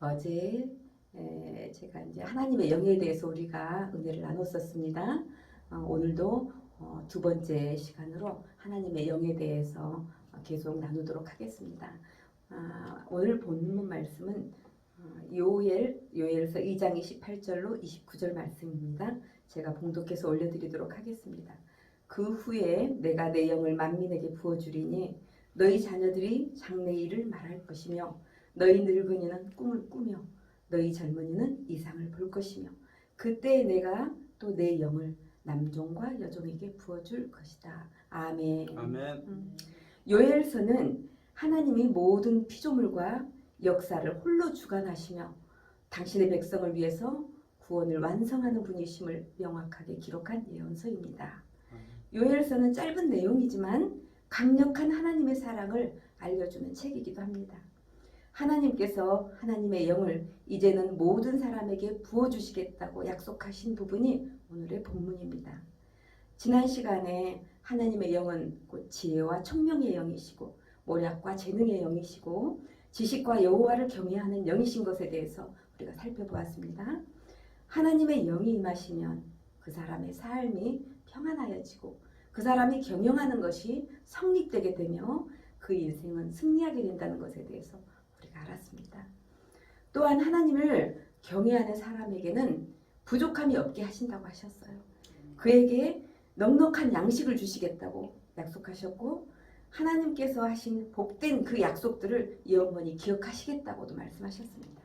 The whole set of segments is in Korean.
어제 제가 이제 하나님의 영에 대해서 우리가 은혜를 나눴었습니다. 오늘도 두 번째 시간으로 하나님의 영에 대해서 계속 나누도록 하겠습니다. 오늘 본문 말씀은 요엘서 2장 28절로 29절 말씀입니다. 제가 봉독해서 올려드리도록 하겠습니다. 그 후에 내가 내 영을 만민에게 부어주리니 너희 자녀들이 장래일을 말할 것이며 너희 늙은이는 꿈을 꾸며 너희 젊은이는 이상을 볼 것이며 그때 내가 또 내 영을 남종과 여종에게 부어줄 것이다. 아멘. 아멘. 요엘서는 하나님이 모든 피조물과 역사를 홀로 주관하시며 당신의 백성을 위해서 구원을 완성하는 분이심을 명확하게 기록한 예언서입니다. 요엘서는 짧은 내용이지만 강력한 하나님의 사랑을 알려주는 책이기도 합니다. 하나님께서 하나님의 영을 이제는 모든 사람에게 부어주시겠다고 약속하신 부분이 오늘의 본문입니다. 지난 시간에 하나님의 영은 곧 지혜와 총명의 영이시고 모략과 재능의 영이시고 지식과 여호와를 경외하는 영이신 것에 대해서 우리가 살펴보았습니다. 하나님의 영이 임하시면 그 사람의 삶이 평안하여지고 그 사람이 경영하는 것이 성립되게 되며 그 인생은 승리하게 된다는 것에 대해서 우리가 알았습니다. 또한 하나님을 경외하는 사람에게는 부족함이 없게 하신다고 하셨어요. 그에게 넉넉한 양식을 주시겠다고 약속하셨고 하나님께서 하신 복된 그 약속들을 영원히 기억하시겠다고도 말씀하셨습니다.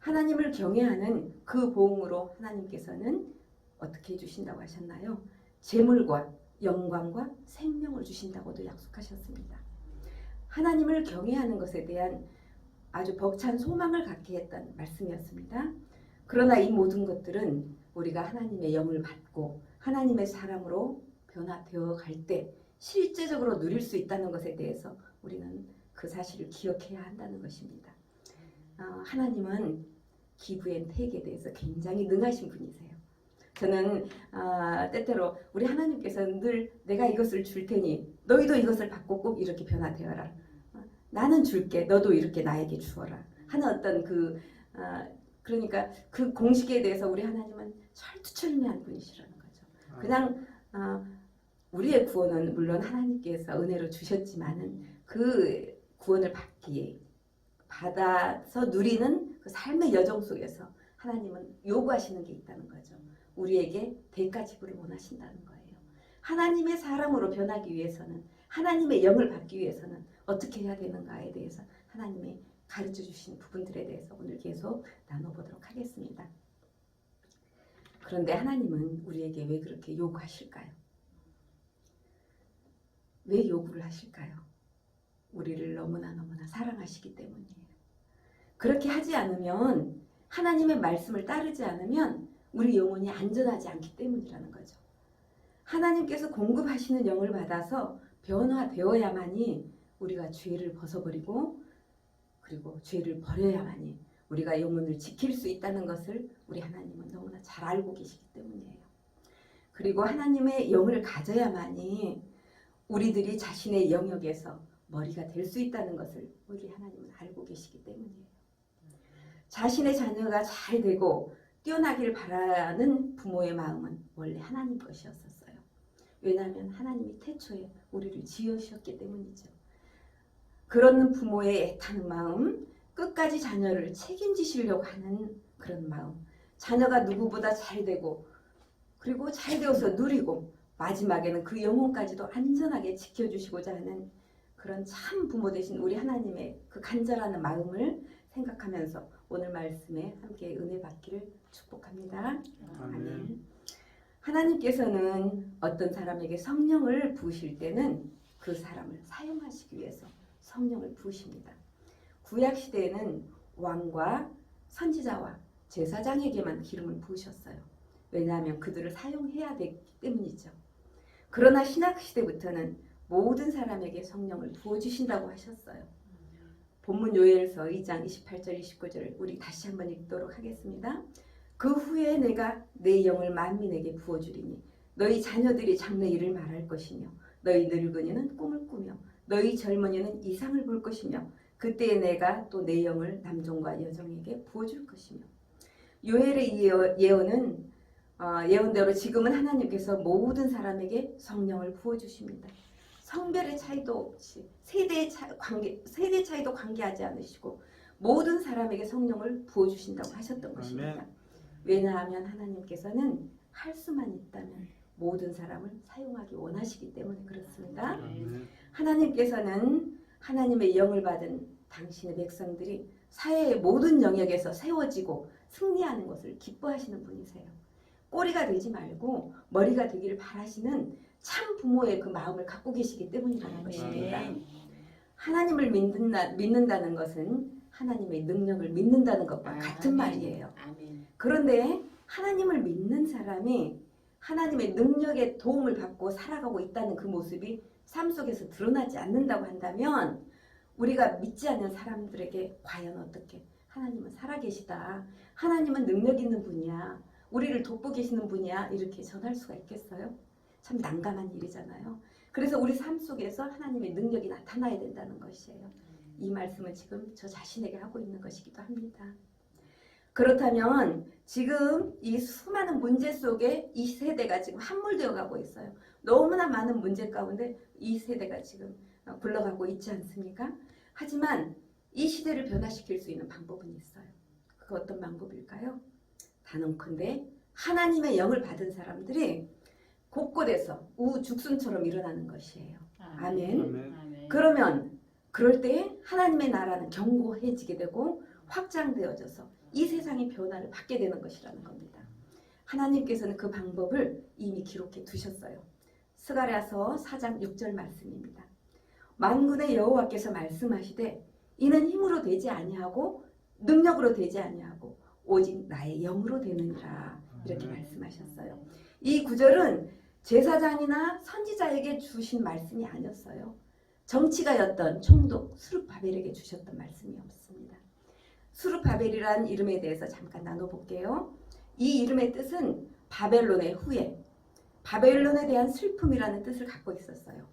하나님을 경외하는 그 보응으로 하나님께서는 어떻게 해주신다고 하셨나요? 재물과 영광과 생명을 주신다고도 약속하셨습니다. 하나님을 경외하는 것에 대한 아주 벅찬 소망을 갖게 했던 말씀이었습니다. 그러나 이 모든 것들은 우리가 하나님의 영을 받고 하나님의 사람으로 변화되어 갈 때 실제적으로 누릴 수 있다는 것에 대해서 우리는 그 사실을 기억해야 한다는 것입니다. 하나님은 give and take에 대해서 굉장히 능하신 분이세요. 저는 때때로 우리 하나님께서는 늘 내가 이것을 줄 테니 너희도 이것을 받고 꼭 이렇게 변화되어라. 나는 줄게 너도 이렇게 나에게 주어라 하는 어떤 그러니까 그 공식에 대해서 우리 하나님은 철두철미한 분이시라는 거죠. 그냥 우리의 구원은 물론 하나님께서 은혜로 주셨지만은 그 구원을 받아서 누리는 그 삶의 여정 속에서 하나님은 요구하시는 게 있다는 거죠. 우리에게 대가 지불을 원하신다는 거예요. 하나님의 사람으로 변하기 위해서는 하나님의 영을 받기 위해서는 어떻게 해야 되는가에 대해서 하나님이 가르쳐 주신 부분들에 대해서 오늘 계속 나눠보도록 하겠습니다. 그런데 하나님은 우리에게 왜 그렇게 요구하실까요? 왜 요구를 하실까요? 우리를 너무나 사랑하시기 때문이에요. 그렇게 하지 않으면 하나님의 말씀을 따르지 않으면 우리 영혼이 안전하지 않기 때문이라는 거죠. 하나님께서 공급하시는 영을 받아서 변화되어야만이 우리가 죄를 벗어버리고 그리고 죄를 버려야만이 우리가 영혼을 지킬 수 있다는 것을 우리 하나님은 너무나 잘 알고 계시기 때문이에요. 그리고 하나님의 영을 가져야만이 우리들이 자신의 영역에서 머리가 될 수 있다는 것을 우리 하나님은 알고 계시기 때문이에요. 자신의 자녀가 잘 되고 뛰어나기를 바라는 부모의 마음은 원래 하나님 것이었었어요. 왜냐하면 하나님이 태초에 우리를 지으셨기 때문이죠. 그런 부모의 애타는 마음, 끝까지 자녀를 책임지시려고 하는 그런 마음, 자녀가 누구보다 잘 되고 그리고 잘 되어서 누리고 마지막에는 그 영혼까지도 안전하게 지켜주시고자 하는 그런 참 부모 되신 우리 하나님의 그 간절한 마음을 생각하면서 오늘 말씀에 함께 은혜 받기를 축복합니다. 아멘. 하나님께서는 어떤 사람에게 성령을 부으실 때는 그 사람을 사용하시기 위해서 성령을 부으십니다. 구약 시대에는 왕과 선지자와 제사장에게만 기름을 부으셨어요. 왜냐하면 그들을 사용해야 되기 때문이죠. 그러나 신약 시대부터는 모든 사람에게 성령을 부어주신다고 하셨어요. 본문 요엘서 2장 28절 29절을 우리 다시 한번 읽도록 하겠습니다. 그 후에 내가 내 영을 만민에게 부어주리니 너희 자녀들이 장래일을 말할 것이며 너희 늙은이는 꿈을 꾸며 너희 젊은이는 이상을 볼 것이며 그때 내가 또 내 영을 남종과 여종에게 부어줄 것이며. 요엘의 이 예언은 예언대로 지금은 하나님께서 모든 사람에게 성령을 부어주십니다. 성별의 차이도 없이 세대 차이도 관계하지 않으시고 모든 사람에게 성령을 부어주신다고 하셨던 것입니다. 왜냐하면 하나님께서는 할 수만 있다면 모든 사람을 사용하기 원하시기 때문에 그렇습니다. 하나님께서는 하나님의 영을 받은 당신의 백성들이 사회의 모든 영역에서 세워지고 승리하는 것을 기뻐하시는 분이세요. 꼬리가 되지 말고 머리가 되기를 바라시는 참 부모의 그 마음을 갖고 계시기 때문이라는 것입니다. 하나님을 믿는다는 것은 하나님의 능력을 믿는다는 것과 같은 말이에요. 그런데 하나님을 믿는 사람이 하나님의 능력의 도움을 받고 살아가고 있다는 그 모습이 삶 속에서 드러나지 않는다고 한다면 우리가 믿지 않는 사람들에게 과연 어떻게 하나님은 살아계시다, 하나님은 능력 있는 분이야, 우리를 돕고 계시는 분이야 이렇게 전할 수가 있겠어요? 참 난감한 일이잖아요. 그래서 우리 삶 속에서 하나님의 능력이 나타나야 된다는 것이에요. 이 말씀은 지금 저 자신에게 하고 있는 것이기도 합니다. 그렇다면 지금 이 수많은 문제 속에 이 세대가 지금 함몰되어 가고 있어요. 너무나 많은 문제 가운데 이 세대가 지금 굴러가고 있지 않습니까? 하지만 이 시대를 변화시킬 수 있는 방법은 있어요. 그 어떤 방법일까요? 단언컨대 하나님의 영을 받은 사람들이 곳곳에서 우죽순처럼 일어나는 것이에요. 아멘. 그러면 그럴 때 하나님의 나라는 견고해지게 되고 확장되어져서 이 세상의 변화를 받게 되는 것이라는 겁니다. 하나님께서는 그 방법을 이미 기록해 두셨어요. 스가랴서 4장 6절 말씀입니다. 만군의 여호와께서 말씀하시되 이는 힘으로 되지 아니하고 능력으로 되지 아니하고 오직 나의 영으로 되느니라 이렇게 말씀하셨어요. 이 구절은 제사장이나 선지자에게 주신 말씀이 아니었어요. 정치가였던 총독 수룹바벨에게 주셨던 말씀이 없습니다. 수룹바벨이라는 이름에 대해서 잠깐 나눠볼게요. 이 이름의 뜻은 바벨론의 후예, 바벨론에 대한 슬픔이라는 뜻을 갖고 있었어요.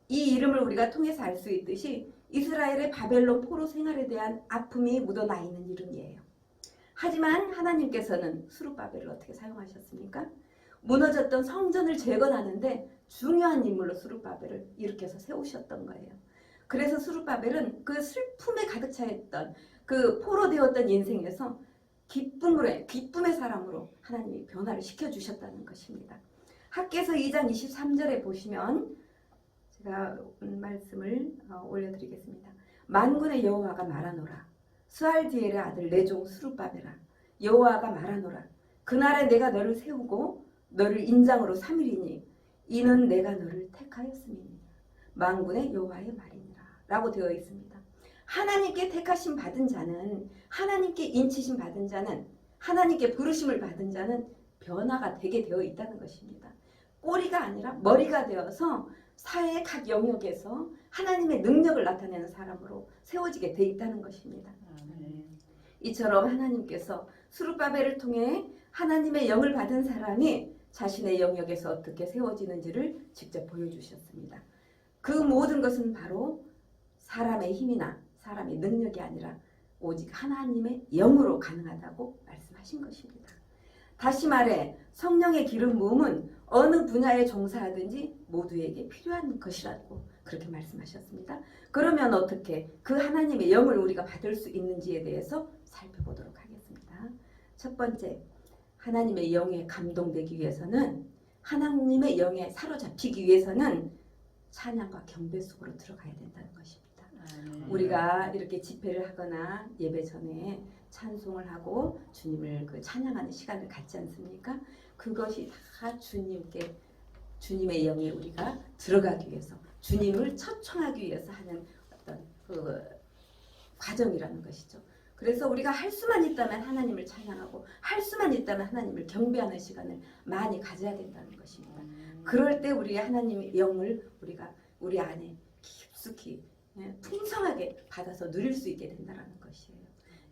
이 이름을 우리가 통해서 알 수 있듯이 이스라엘의 바벨론 포로 생활에 대한 아픔이 묻어나 있는 이름이에요. 하지만 하나님께서는 수룹바벨을 어떻게 사용하셨습니까? 무너졌던 성전을 재건하는데 중요한 인물로 수룹바벨을 일으켜서 세우셨던 거예요. 그래서 수룹바벨은 그 슬픔에 가득 차 있던 그 포로 되었던 인생에서 기쁨의 사람으로 하나님이 변화를 시켜주셨다는 것입니다. 학개서 2장 23절에 보시면 제가 말씀을 올려드리겠습니다. 만군의 여호와가 말하노라. 스알디엘의 아들 내 종 수룹바벨아, 여호와가 말하노라. 그날에 내가 너를 세우고 너를 인장으로 삼으리니 이는 내가 너를 택하였음이니라. 만군의 여호와의 말이니라 라고 되어 있습니다. 하나님께 택하심 받은 자는, 하나님께 인치심 받은 자는, 하나님께 부르심을 받은 자는 변화가 되게 되어 있다는 것입니다. 꼬리가 아니라 머리가 되어서 사회의 각 영역에서 하나님의 능력을 나타내는 사람으로 세워지게 되어 있다는 것입니다. 이처럼 하나님께서 수룹바벨을 통해 하나님의 영을 받은 사람이 자신의 영역에서 어떻게 세워지는지를 직접 보여주셨습니다. 그 모든 것은 바로 사람의 힘이나 사람의 능력이 아니라 오직 하나님의 영으로 가능하다고 말씀하신 것입니다. 다시 말해 성령의 기름 부음은 어느 분야에 종사하든지 모두에게 필요한 것이라고 그렇게 말씀하셨습니다. 그러면 어떻게 그 하나님의 영을 우리가 받을 수 있는지에 대해서 살펴보도록 하겠습니다. 첫 번째, 하나님의 영에 감동되기 위해서는, 하나님의 영에 사로잡히기 위해서는 찬양과 경배 속으로 들어가야 된다는 것입니다. 우리가 이렇게 집회를 하거나 예배 전에 찬송을 하고 주님을 찬양하는 시간을 갖지 않습니까? 그것이 다 주님의 영에 우리가 들어가기 위해서, 주님을 초청하기 위해서 하는 어떤 그 과정이라는 것이죠. 그래서 우리가 할 수만 있다면 하나님을 찬양하고 할 수만 있다면 하나님을 경배하는 시간을 많이 가져야 된다는 것입니다. 그럴 때 우리 하나님의 영을 우리가 우리 안에 깊숙이 풍성하게 받아서 누릴 수 있게 된다는 것이에요.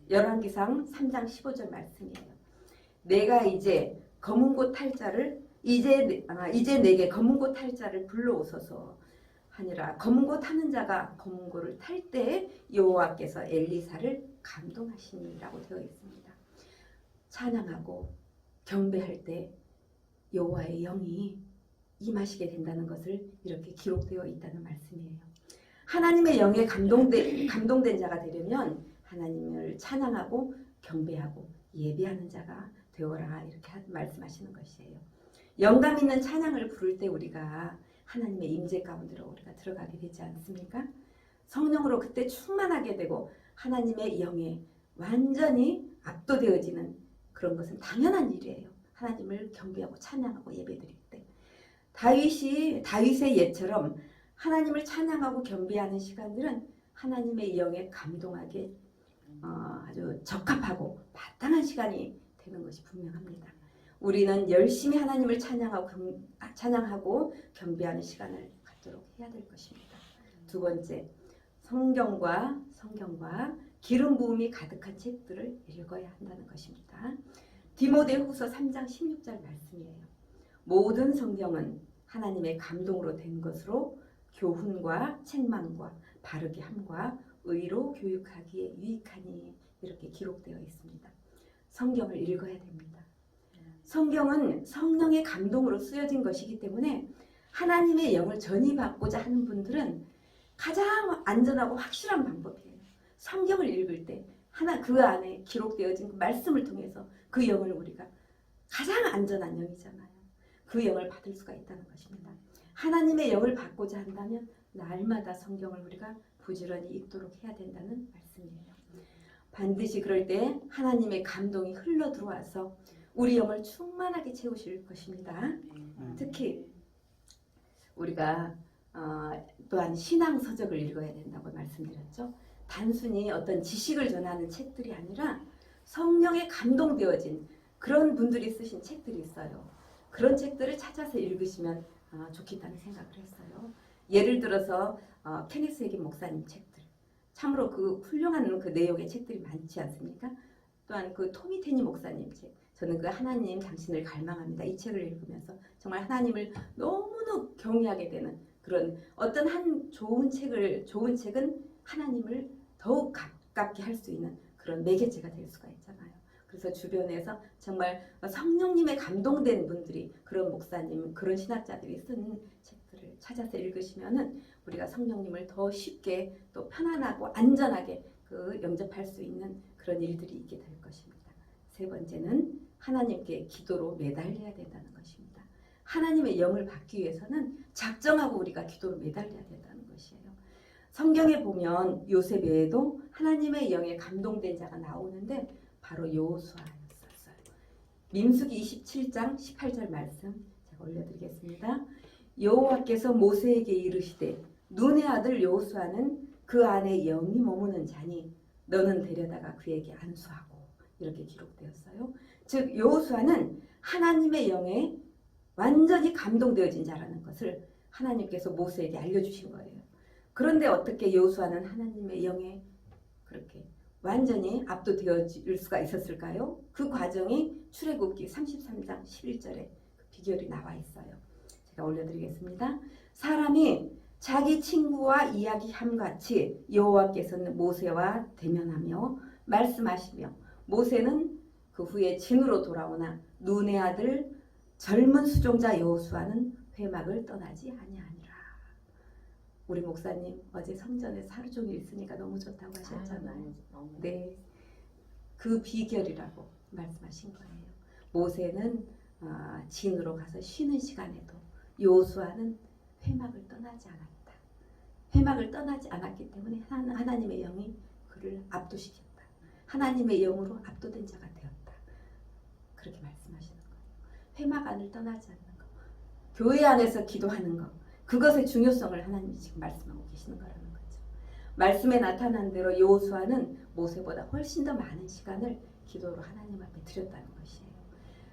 열왕기상 3장 15절 말씀이에요. 내가 이제 검은 곳 탈 자를 이제 내게 검은 곳 탈 자를 불러오소서 하니라. 검고 타는 자가 검고를 탈 때 여호와께서 엘리사를 감동하시니라고 되어 있습니다. 찬양하고 경배할 때 여호와의 영이 임하시게 된다는 것을 이렇게 기록되어 있다는 말씀이에요. 하나님의 영에 감동된 자가 되려면 하나님을 찬양하고 경배하고 예배하는 자가 되어라, 이렇게 말씀하시는 것이에요. 영감 있는 찬양을 부를 때 우리가 하나님의 임재 가운데로 우리가 들어가게 되지 않습니까? 성령으로 그때 충만하게 되고 하나님의 영에 완전히 압도되어지는 그런 것은 당연한 일이에요. 하나님을 경배하고 찬양하고 예배드릴 때 다윗의 예처럼 하나님을 찬양하고 경배하는 시간들은 하나님의 영에 감동하게 아주 적합하고 마땅한 시간이 되는 것이 분명합니다. 우리는 열심히 하나님을 찬양하고 경배하는 시간을 갖도록 해야 될 것입니다. 두 번째, 성경과 기름 부음이 가득한 책들을 읽어야 한다는 것입니다. 디모데후서 3장 16절 말씀이에요. 모든 성경은 하나님의 감동으로 된 것으로 교훈과 책망과 바르게 함과 의로 교육하기에 유익하니, 이렇게 기록되어 있습니다. 성경을 읽어야 됩니다. 성경은 성령의 감동으로 쓰여진 것이기 때문에 하나님의 영을 전이받고자 하는 분들은 가장 안전하고 확실한 방법이에요. 성경을 읽을 때 그 안에 기록되어진 그 말씀을 통해서 그 영을 우리가 가장 안전한 영이잖아요. 그 영을 받을 수가 있다는 것입니다. 하나님의 영을 받고자 한다면 날마다 성경을 우리가 부지런히 읽도록 해야 된다는 말씀이에요. 반드시 그럴 때 하나님의 감동이 흘러 들어와서 우리 영을 충만하게 채우실 것입니다. 특히 우리가 또한 신앙서적을 읽어야 된다고 말씀드렸죠. 단순히 어떤 지식을 전하는 책들이 아니라 성령에 감동되어진 그런 분들이 쓰신 책들이 있어요. 그런 책들을 찾아서 읽으시면 좋겠다는 생각을 했어요. 예를 들어서 케니스 해긴 목사님 책들, 참으로 그 훌륭한 그 내용의 책들이 많지 않습니까? 또한 그 토미 테니 목사님 책, 저는 그 하나님 당신을 갈망합니다, 이 책을 읽으면서 정말 하나님을 너무나 경외하게 되는 그런 어떤 한 좋은 책은 하나님을 더욱 가깝게 할 수 있는 그런 매개체가 될 수가 있잖아요. 그래서 주변에서 정말 성령님의 감동된 분들이, 그런 목사님, 그런 신학자들이 쓴 책들을 찾아서 읽으시면은 우리가 성령님을 더 쉽게 또 편안하고 안전하게 영접할 수 있는 그런 일들이 있게 될 것입니다. 세 번째는 하나님께 기도로 매달려야 된다는 것입니다. 하나님의 영을 받기 위해서는 작정하고 우리가 기도로 매달려야 된다는 것이에요. 성경에 보면 요셉 외에도 하나님의 영에 감동된 자가 나오는데 바로 여호수아였어요. 민수기 27장 18절 말씀 제가 올려드리겠습니다. 여호와께서 모세에게 이르시되 눈의 아들 여호수아는 그 안에 영이 머무는 자니 너는 데려다가 그에게 안수하고, 이렇게 기록되었어요. 즉 여호수아는 하나님의 영에 완전히 감동되어진 자라는 것을 하나님께서 모세에게 알려주신 거예요. 그런데 어떻게 여호수아는 하나님의 영에 그렇게 완전히 압도되어질 수가 있었을까요? 그 과정이 출애굽기 33장 11절에 그 비결이 나와 있어요. 제가 올려드리겠습니다. 사람이 자기 친구와 이야기함같이 여호와께서는 모세와 대면하며 말씀하시며, 모세는 그 후에 진으로 돌아오나 눈의 아들 젊은 수종자 여호수아는 회막을 떠나지 아니하니라. 우리 목사님 어제 성전에서 하루 종일 있으니까 너무 좋다고 하셨잖아요. 네, 그 비결이라고 말씀하신 거예요. 모세는 진으로 가서 쉬는 시간에도 여호수아는 회막을 떠나지 않았다. 회막을 떠나지 않았기 때문에 하나님의 영이 그를 압도시켰다. 하나님의 영으로 압도된 자가 되었다. 그렇게 말씀하시는 거예요. 회막 안을 떠나지 않는 것, 교회 안에서 기도하는 것, 그것의 중요성을 하나님이 지금 말씀하고 계시는 거라는 거죠. 말씀에 나타난 대로 여호수아는 모세보다 훨씬 더 많은 시간을 기도로 하나님 앞에 드렸다는 것이에요.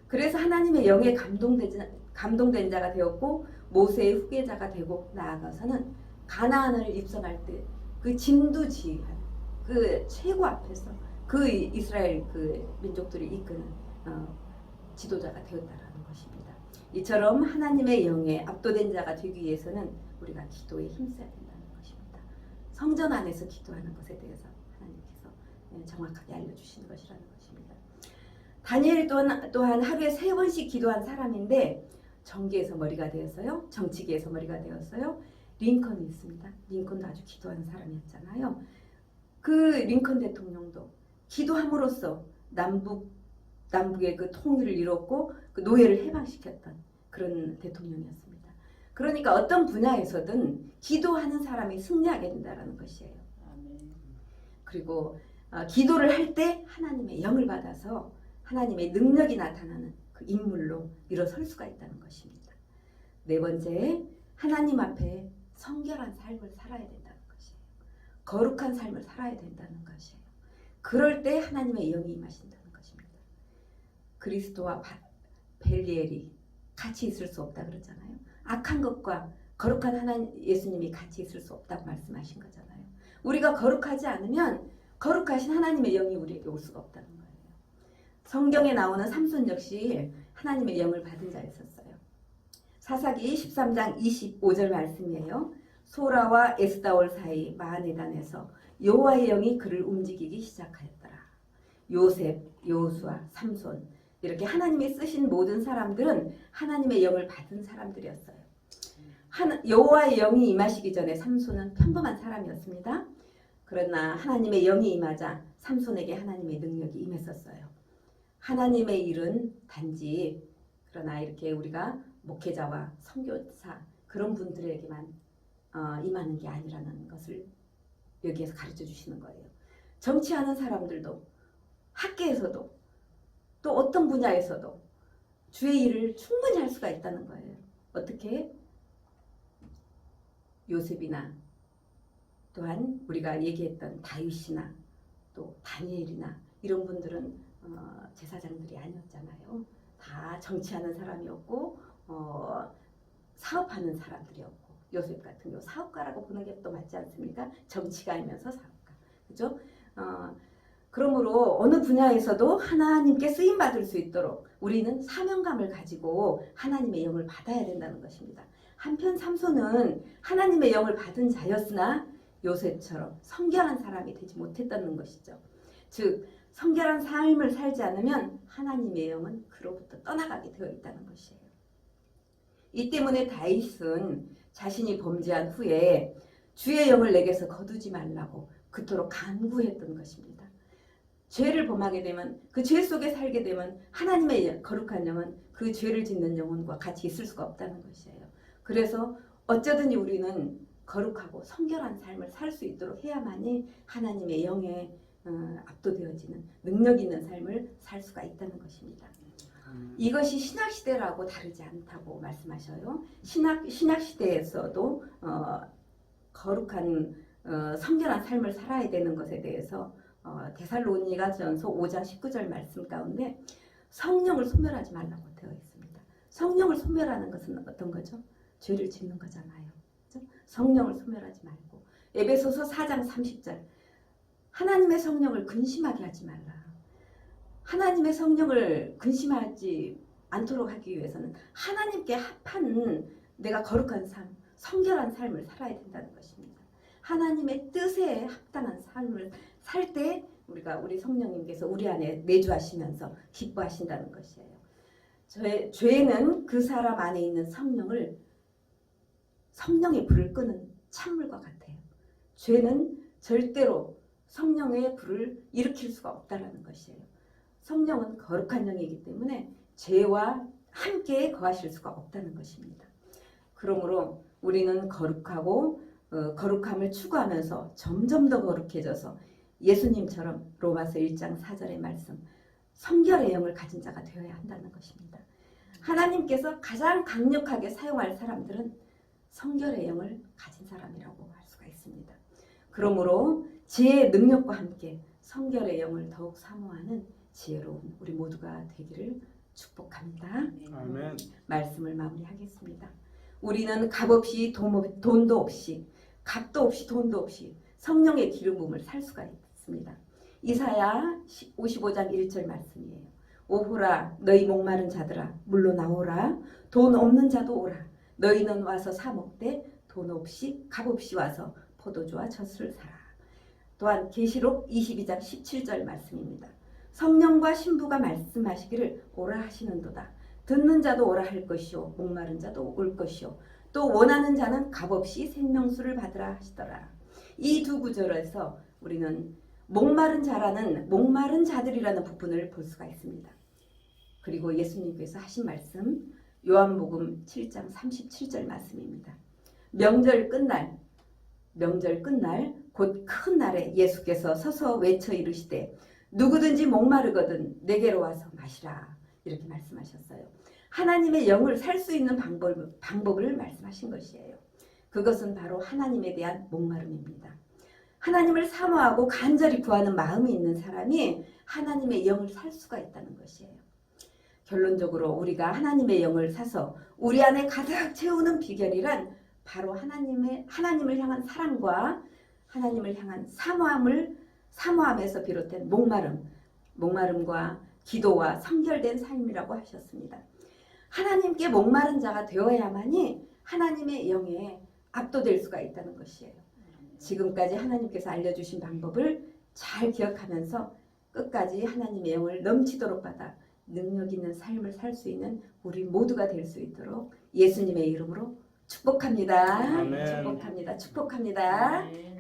그래서 하나님의 영에 감동된 자가 되었고 모세의 후계자가 되고, 나아가서는 가나안을 입성할 때 그 진두지휘한 그 최고 앞에서 그 이스라엘 그 민족들을 이끄는 지도자가 되었다라는 것입니다. 이처럼 하나님의 영에 압도된 자가 되기 위해서는 우리가 기도에 힘써야 된다는 것입니다. 성전 안에서 기도하는 것에 대해서 하나님께서 정확하게 알려주시는 것이라는 것입니다. 다니엘 또한 하루에 3번씩 기도한 사람인데 정계에서 머리가 되었어요. 정치계에서 머리가 되었어요. 링컨이 있습니다. 링컨도 아주 기도하는 사람이었잖아요. 그 링컨 대통령도 기도함으로써 남북의 그 통일을 이뤘고 그 노예를 해방시켰던 그런 대통령이었습니다. 그러니까 어떤 분야에서든 기도하는 사람이 승리하게 된다는 것이에요. 그리고 기도를 할 때 하나님의 영을 받아서 하나님의 능력이 나타나는 그 인물로 일어설 수가 있다는 것입니다. 4번째, 하나님 앞에 성결한 삶을 살아야 된다는 것이에요. 거룩한 삶을 살아야 된다는 것이에요. 그럴 때 하나님의 영이 임하신다는 것입니다. 그리스도와 벨리엘이 같이 있을 수 없다 그러잖아요. 악한 것과 거룩한 하나님 예수님이 같이 있을 수 없다고 말씀하신 거잖아요. 우리가 거룩하지 않으면 거룩하신 하나님의 영이 우리에게 올 수가 없다는 거예요. 성경에 나오는 삼손 역시 하나님의 영을 받은 자였었어요. 사사기 13장 25절 말씀이에요. 소라와 에스다올 사이 마하네단에서 여호와의 영이 그를 움직이기 시작하였더라. 요셉, 여호수아, 삼손 이렇게 하나님이 쓰신 모든 사람들은 하나님의 영을 받은 사람들이었어요. 여호와의 영이 임하시기 전에 삼손은 평범한 사람이었습니다. 그러나 하나님의 영이 임하자 삼손에게 하나님의 능력이 임했었어요. 하나님의 일은 단지 그러나 이렇게 우리가 목회자와 선교사 그런 분들에게만 임하는 게 아니라는 것을 여기에서 가르쳐 주시는 거예요. 정치하는 사람들도 학계에서도 또 어떤 분야에서도 주의 일을 충분히 할 수가 있다는 거예요. 어떻게? 요셉이나 또한 우리가 얘기했던 다윗이나 또 다니엘이나 이런 분들은 제사장들이 아니었잖아요. 다 정치하는 사람이었고 사업하는 사람들이었고 요셉 같은 경우 사업가라고 보는 게 또 맞지 않습니까? 정치가이면서 사업가. 그죠? 그러므로 어느 분야에서도 하나님께 쓰임 받을 수 있도록 우리는 사명감을 가지고 하나님의 영을 받아야 된다는 것입니다. 한편 삼손은 하나님의 영을 받은 자였으나 요셉처럼 성결한 사람이 되지 못했다는 것이죠. 즉 성결한 삶을 살지 않으면 하나님의 영은 그로부터 떠나가게 되어 있다는 것이에요. 이 때문에 다윗은 자신이 범죄한 후에 주의 영을 내게서 거두지 말라고 그토록 간구했던 것입니다. 죄를 범하게 되면 그 죄 속에 살게 되면 하나님의 거룩한 영은 그 죄를 짓는 영혼과 같이 있을 수가 없다는 것이에요. 그래서 어쩌든지 우리는 거룩하고 성결한 삶을 살 수 있도록 해야만이 하나님의 영에 압도되어지는 능력 있는 삶을 살 수가 있다는 것입니다. 이것이 신약시대라고 다르지 않다고 말씀하셔요. 신약시대에서도 거룩한 성결한 삶을 살아야 되는 것에 대해서 데살로니가전서 5장 19절 말씀 가운데 성령을 소멸하지 말라고 되어 있습니다. 성령을 소멸하는 것은 어떤 거죠? 죄를 짓는 거잖아요. 그렇죠? 성령을 소멸하지 말고 에베소서 4장 30절 하나님의 성령을 근심하게 하지 말라. 하나님의 성령을 근심하지 않도록 하기 위해서는 하나님께 합한 내가 거룩한 삶, 성결한 삶을 살아야 된다는 것입니다. 하나님의 뜻에 합당한 삶을 살 때 우리 성령님께서 우리 안에 내주하시면서 기뻐하신다는 것이에요. 죄는 그 사람 안에 있는 성령의 불을 끄는 찬물과 같아요. 죄는 절대로 성령의 불을 일으킬 수가 없다는 것이에요. 성령은 거룩한 영이기 때문에 죄와 함께 거하실 수가 없다는 것입니다. 그러므로 우리는 거룩하고 거룩함을 추구하면서 점점 더 거룩해져서 예수님처럼 로마서 1장 4절의 말씀 성결의 영을 가진 자가 되어야 한다는 것입니다. 하나님께서 가장 강력하게 사용할 사람들은 성결의 영을 가진 사람이라고 할 수가 있습니다. 그러므로 지혜의 능력과 함께 성결의 영을 더욱 사모하는 지혜로운 우리 모두가 되기를 축복합니다. 아멘. 말씀을 마무리하겠습니다. 우리는 값없이 돈도 없이 값도 없이 돈도 없이 성령의 기름 부음을 살 수가 있습니다. 이사야 55장 1절 말씀이에요. 오호라 너희 목마른 자들아 물로 나오라 돈 없는 자도 오라 너희는 와서 사 먹되 돈 없이 값 없이 와서 포도주와 젖을 사라. 또한 계시록 22장 17절 말씀입니다. 성령과 신부가 말씀하시기를 오라 하시는도다. 듣는 자도 오라 할 것이요 목마른 자도 올 것이요 또 원하는 자는 값없이 생명수를 받으라 하시더라. 이 두 구절에서 우리는 목마른 자들이라는 부분을 볼 수가 있습니다. 그리고 예수님께서 하신 말씀 요한복음 7장 37절 말씀입니다. 명절 끝날 곧 큰 날에 예수께서 서서 외쳐 이르시되 누구든지 목마르거든 내게로 와서 마시라. 이렇게 말씀하셨어요. 하나님의 영을 살 수 있는 방법을 말씀하신 것이에요. 그것은 바로 하나님에 대한 목마름입니다. 하나님을 사모하고 간절히 구하는 마음이 있는 사람이 하나님의 영을 살 수가 있다는 것이에요. 결론적으로 우리가 하나님의 영을 사서 우리 안에 가득 채우는 비결이란 바로 하나님을 향한 사랑과 하나님을 향한 사모함에서 비롯된 목마름과 기도와 성결된 삶이라고 하셨습니다. 하나님께 목마른 자가 되어야만이 하나님의 영에 압도될 수가 있다는 것이에요. 지금까지 하나님께서 알려주신 방법을 잘 기억하면서 끝까지 하나님의 영을 넘치도록 받아 능력 있는 삶을 살 수 있는 우리 모두가 될 수 있도록 예수님의 이름으로 축복합니다. 아멘. 축복합니다. 축복합니다. 네.